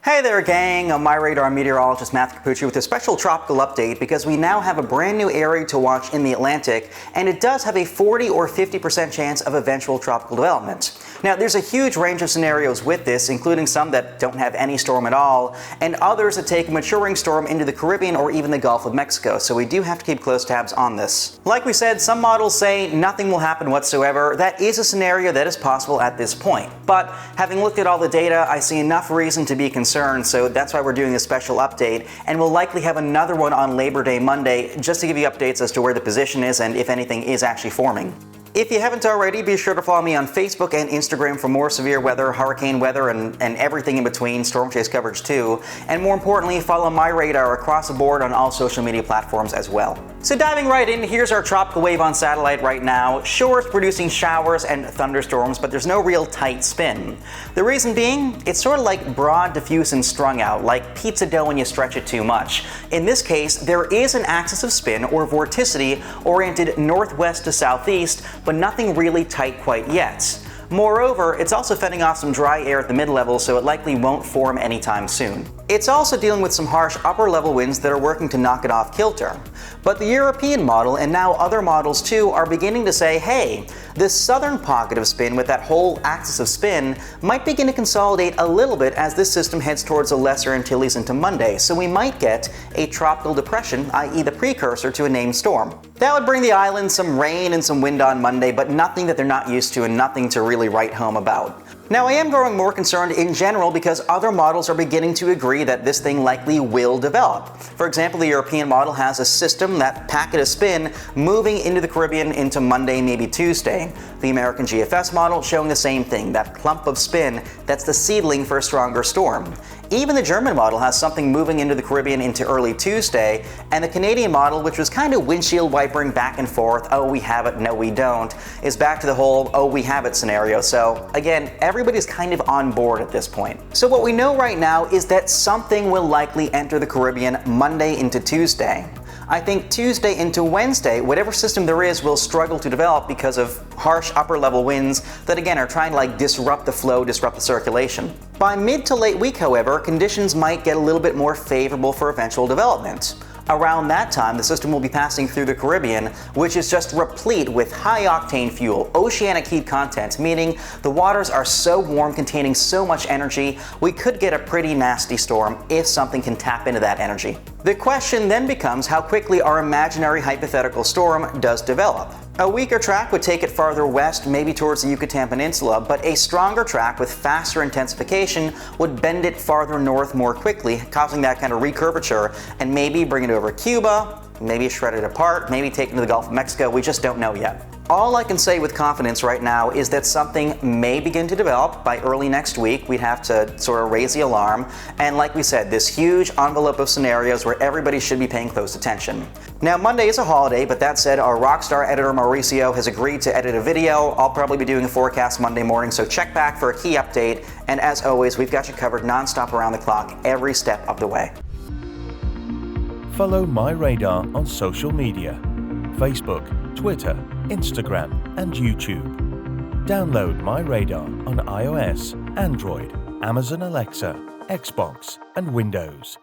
Hey there gang, I'm MyRadar meteorologist Matthew Cappucci with a special tropical update because we now have a brand new area to watch in the Atlantic, and it does have a 40 or 50% chance of eventual tropical development. Now there's a huge range of scenarios with this, including some that don't have any storm at all, and others that take a maturing storm into the Caribbean or even the Gulf of Mexico, so we do have to keep close tabs on this. Like we said, some models say nothing will happen whatsoever. That is a scenario that is possible at this point. But having looked at all the data, I see enough reason to be concerned, so that's why we're doing a special update, and we'll likely have another one on Labor Day Monday just to give you updates as to where the position is and if anything is actually forming. If you haven't already, be sure to follow me on Facebook and Instagram for more severe weather, hurricane weather, and everything in between, storm chase coverage too. And more importantly, follow MyRadar across the board on all social media platforms as well. So diving right in, here's our tropical wave on satellite right now. Sure, it's producing showers and thunderstorms, but there's no real tight spin. The reason being, it's sort of like broad, diffuse, and strung out, like pizza dough when you stretch it too much. In this case, there is an axis of spin or vorticity oriented northwest to southeast, but nothing really tight quite yet. Moreover, it's also fending off some dry air at the mid-level, so it likely won't form anytime soon. It's also dealing with some harsh upper-level winds that are working to knock it off kilter. But the European model, and now other models too, are beginning to say, hey, this southern pocket of spin with that whole axis of spin might begin to consolidate a little bit as this system heads towards the Lesser Antilles into Monday, so we might get a tropical depression, i.e. the precursor to a named storm. That would bring the island some rain and some wind on Monday, but nothing that they're not used to and nothing to really write home about. Now, I am growing more concerned in general because other models are beginning to agree that this thing likely will develop. For example, the European model has a system, that packet of spin, moving into the Caribbean into Monday, maybe Tuesday. The American GFS model showing the same thing, that clump of spin that's the seedling for a stronger storm. Even the German model has something moving into the Caribbean into early Tuesday, and the Canadian model, which was kind of windshield wipering back and forth, oh we have it, no we don't, is back to the whole oh we have it scenario. So again, everybody's kind of on board at this point. So what we know right now is that something will likely enter the Caribbean Monday into Tuesday. I think Tuesday into Wednesday, whatever system there is will struggle to develop because of harsh upper-level winds that again are trying to disrupt the flow, disrupt the circulation. By mid to late week, however, conditions might get a little bit more favorable for eventual development. Around that time, the system will be passing through the Caribbean, which is just replete with high-octane fuel, oceanic heat content, meaning the waters are so warm, containing so much energy, we could get a pretty nasty storm if something can tap into that energy. The question then becomes how quickly our imaginary hypothetical storm does develop. A weaker track would take it farther west, maybe towards the Yucatan Peninsula, but a stronger track with faster intensification would bend it farther north more quickly, causing that kind of recurvature, and maybe bring it over Cuba, maybe shred it apart, maybe take it to the Gulf of Mexico. We just don't know yet. All I can say with confidence right now is that something may begin to develop by early next week. We'd have to sort of raise the alarm. And like we said, this huge envelope of scenarios where everybody should be paying close attention. Now, Monday is a holiday, but that said, our rockstar editor Mauricio has agreed to edit a video. I'll probably be doing a forecast Monday morning, so check back for a key update. And as always, we've got you covered nonstop around the clock every step of the way. Follow MyRadar on social media: Facebook, Twitter, Instagram, and YouTube. Download MyRadar on iOS, Android, Amazon Alexa, Xbox, and Windows.